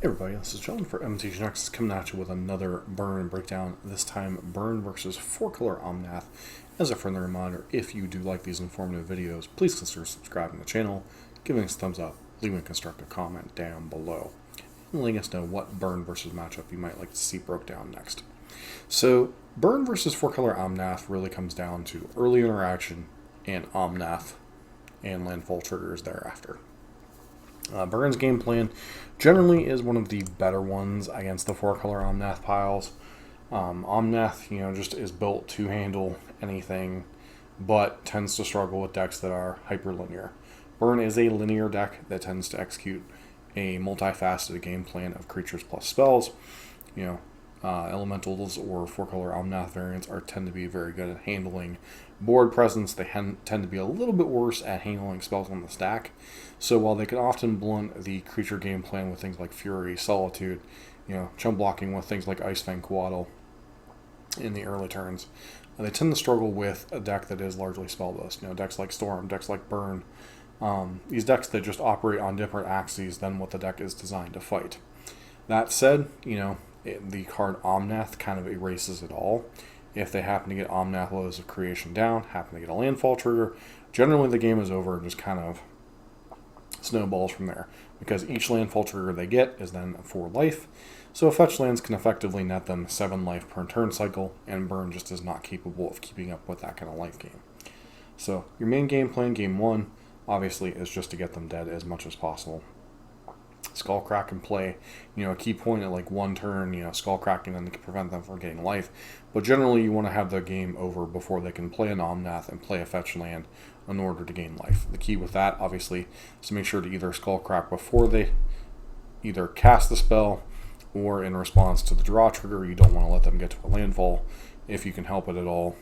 Hey everybody, this is John for MTGO Next, coming at you with another Burn breakdown, this time Burn versus Four Color Omnath. As a friendly reminder, if you do like these informative videos, please consider subscribing to the channel, giving us a thumbs up, leaving a constructive comment down below, and letting us know what Burn versus matchup you might like to see broke down next. So, Burn versus Four Color Omnath really comes down to early interaction and Omnath and landfall triggers thereafter. Burn's game plan generally is one of the better ones against the Four Color Omnath piles. Omnath, just is built to handle anything, but tends to struggle with decks that are hyperlinear. Burn is a linear deck that tends to execute a multifaceted game plan of creatures plus spells. Elementals or Four Color Omnath variants tend to be very good at handling board presence. They tend to be a little bit worse at handling spells on the stack. So while they can often blunt the creature game plan with things like Fury, Solitude, chump blocking with things like Ice Fang Coatl in the early turns, they tend to struggle with a deck that is largely spell-based. Decks like Storm, decks like Burn, these decks that just operate on different axes than what the deck is designed to fight. That said, the card Omnath kind of erases it all. If they happen to get Omnath Lotus of Creation down, happen to get a landfall trigger, generally the game is over and just kind of snowballs from there, because each landfall trigger they get is then 4 life, so fetch lands can effectively net them 7 life per turn cycle, and Burn just is not capable of keeping up with that kind of life gain. So your main game plan, game 1, obviously is just to get them dead as much as possible. Skullcrack can play, a key point at like 1 turn, Skullcracking, and can prevent them from getting life. But generally you want to have the game over before they can play an Omnath and play a fetch land in order to gain life. The key with that, obviously, is to make sure to either Skullcrack before they either cast the spell, or in response to the draw trigger. You don't want to let them get to a landfall if you can help it at all,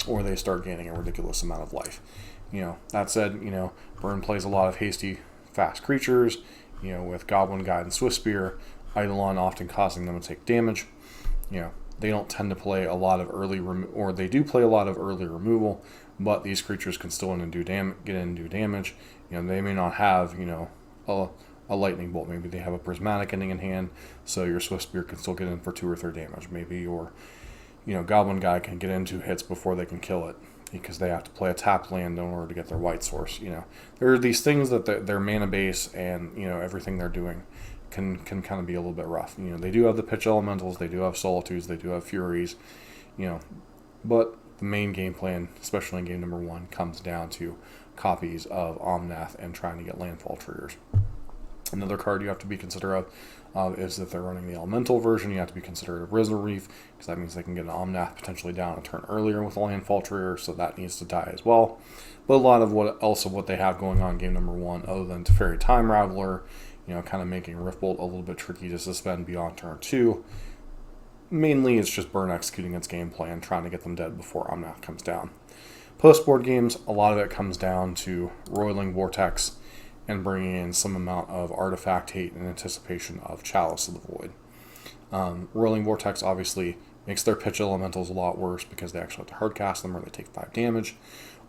or they start gaining a ridiculous amount of life. That said, Burn plays a lot of hasty, fast creatures, with Goblin Guide and Swiftspear, Eidolon often causing them to take damage. They don't tend to play a lot of early or they do play a lot of early removal, but these creatures can still get in and do damage. They may not have, a lightning bolt. Maybe they have a prismatic ending in hand, so your Swiftspear can still get in for 2 or 3 damage. Maybe your, Goblin Guy can get in 2 hits before they can kill it, because they have to play a tap land in order to get their white source. There are these things that their mana base and everything they're doing can kind of be a little bit rough. They do have the pitch elementals, they do have solitudes, they do have furies, but the main game plan, especially in game number 1, comes down to copies of Omnath and trying to get landfall triggers. Another card you have to be considerate of is that they're running the elemental version. You have to be considerate of Risen Reef, because that means they can get an Omnath potentially down a turn earlier with a landfall trigger, so that needs to die as well. But a lot of what they have going on in game number 1, other than Teferi Time Raveler, kind of making Riftbolt a little bit tricky to suspend beyond turn 2. Mainly it's just Burn executing its game plan, trying to get them dead before Omnath comes down. Post-board games, a lot of it comes down to Roiling Vortex and bringing in some amount of Artifact Hate in anticipation of Chalice of the Void. Roiling Vortex obviously makes their pitch elementals a lot worse, because they actually have to hardcast them or they take 5 damage.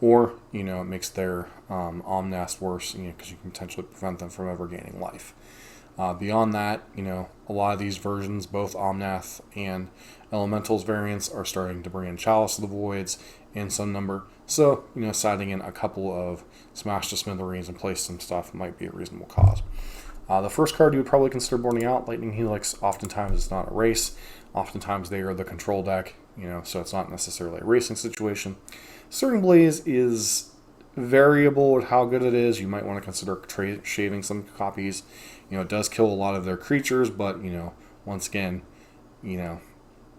Or, it makes their Omnath worse, because you can potentially prevent them from ever gaining life. Beyond that, a lot of these versions, both Omnath and Elementals variants, are starting to bring in Chalice of the Voids in some number. So, siding in a couple of Smash to Smithereens and place some stuff might be a reasonable cause. The first card you would probably consider boarding out, Lightning Helix. Oftentimes it's not a race. Oftentimes they are the control deck, so it's not necessarily a racing situation. Searing Blaze is variable with how good it is. You might want to consider shaving some copies. It does kill a lot of their creatures, but, once again,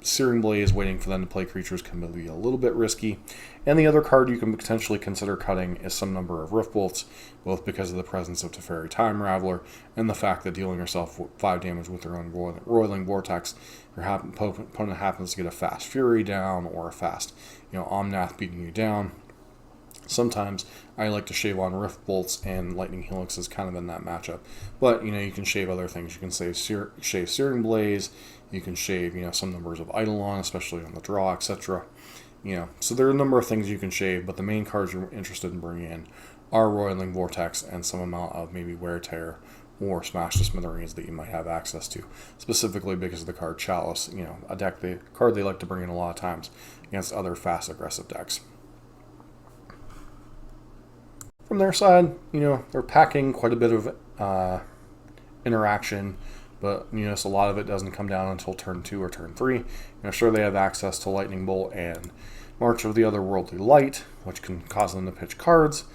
Searing Blaze, waiting for them to play creatures, can be a little bit risky. And the other card you can potentially consider cutting is some number of Riftbolts, both because of the presence of Teferi Time Raveler and the fact that dealing yourself 5 damage with your own Roiling Vortex, your opponent happens to get a fast Fury down or a fast Omnath beating you down. Sometimes I like to shave on Riftbolts, and Lightning Helix is kind of in that matchup. But, you can shave other things. You can shave Searing Blaze, you can shave, some numbers of Eidolon, especially on the draw, etc. So there are a number of things you can shave, but the main cards you're interested in bringing in are Roiling Vortex and some amount of maybe Wear Tear or Smash to Smithereens that you might have access to, specifically because of the card Chalice, the card they like to bring in a lot of times against other fast, aggressive decks. From their side, they're packing quite a bit of interaction, but so a lot of it doesn't come down until turn 2 or turn 3. Sure, they have access to Lightning Bolt and March of the Otherworldly Light, which can cause them to pitch cards,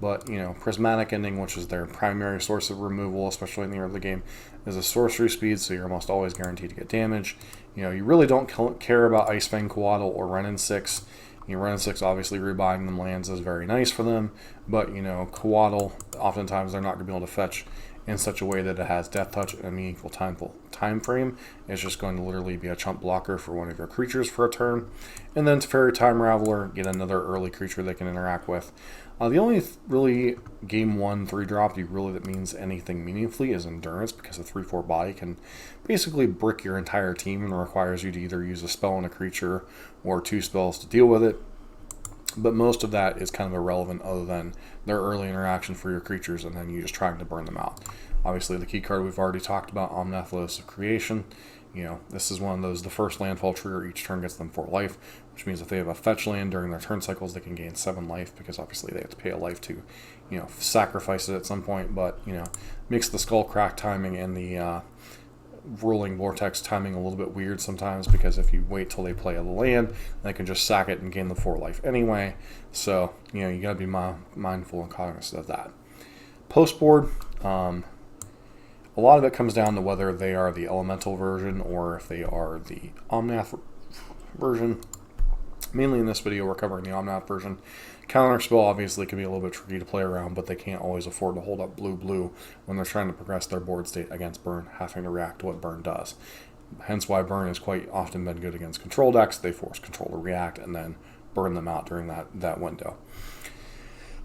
but Prismatic Ending, which is their primary source of removal, especially in the early game, is a sorcery speed, so you're almost always guaranteed to get damage. You really don't care about Ice Fang Coatl or Renin 6. Renin 6, obviously rebuying them lands is very nice for them, but Coatl, oftentimes they're not going to be able to fetch in such a way that it has Death Touch and a meaningful time frame. It's just going to literally be a chump blocker for one of your creatures for a turn. And then Teferi Time Raveler, get another early creature they can interact with. The only really game 1 3-drop that means anything meaningfully is Endurance, because a 3/4 body can basically brick your entire team and requires you to either use a spell on a creature or 2 spells to deal with it. But most of that is kind of irrelevant other than their early interaction for your creatures and then you just trying to burn them out. Obviously, the key card we've already talked about, Omnath, Lotus of Creation. This is one of those, the first landfall trigger each turn gets them 4 life, which means if they have a fetch land during their turn cycles, they can gain 7 life, because obviously they have to pay a life to, sacrifice it at some point. But, makes the Skullcrack timing and the Rolling Vortex timing a little bit weird sometimes, because if you wait till they play a land, they can just sack it and gain the 4 life anyway. So, you got to be mindful and cognizant of that. Post board, a lot of it comes down to whether they are the Elemental version or if they are the Omnath version. Mainly in this video, we're covering the Omnath version. Counterspell obviously can be a little bit tricky to play around, but they can't always afford to hold up blue when they're trying to progress their board state against Burn, having to react to what Burn does. Hence why Burn has quite often been good against control decks. They force control to react and then burn them out during that window.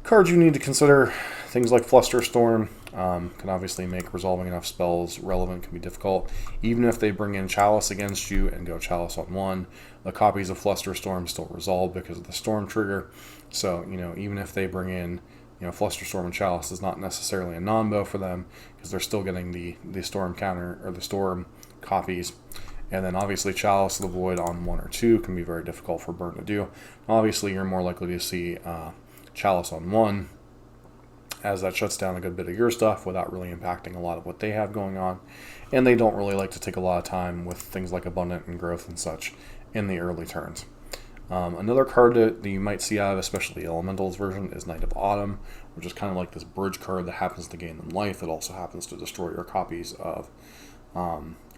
Cards you need to consider, things like Flusterstorm, can obviously make resolving enough spells relevant, can be difficult. Even if they bring in Chalice against you and go Chalice on 1, the copies of Flusterstorm still resolve because of the Storm trigger. So, even if they bring in, Flusterstorm and Chalice is not necessarily a non-bow for them, because they're still getting the Storm counter, or the Storm copies. And then obviously Chalice of the Void on 1 or 2 can be very difficult for Burn to do. Obviously, you're more likely to see Chalice on 1, as that shuts down a good bit of your stuff without really impacting a lot of what they have going on. And they don't really like to take a lot of time with things like Abundant and Growth and such in the early turns. Another card that you might see out of, especially the Elementals version, is Knight of Autumn, which is kind of like this bridge card that happens to gain them life. It also happens to destroy your copies of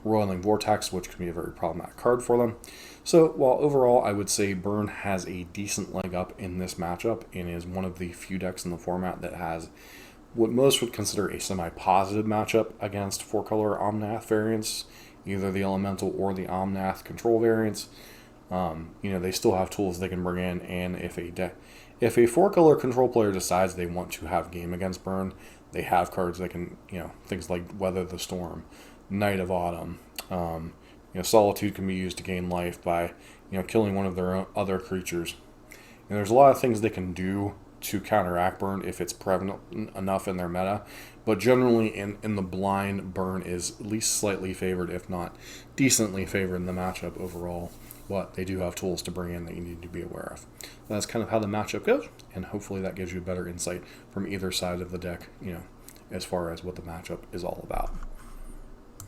Roiling Vortex, which can be a very problematic card for them. So, while overall I would say Burn has a decent leg up in this matchup and is one of the few decks in the format that has what most would consider a semi-positive matchup against Four Color Omnath variants, either the Elemental or the Omnath control variants, they still have tools they can bring in, and if a 4-color control player decides they want to have game against Burn, they have cards that can, things like Weather the Storm, Knight of Autumn. Solitude can be used to gain life by, killing one of their other creatures. And there's a lot of things they can do to counteract Burn if it's prevalent enough in their meta. But generally, in the blind, Burn is at least slightly favored, if not decently favored in the matchup overall. But they do have tools to bring in that you need to be aware of. That's kind of how the matchup goes, and hopefully that gives you a better insight from either side of the deck, as far as what the matchup is all about.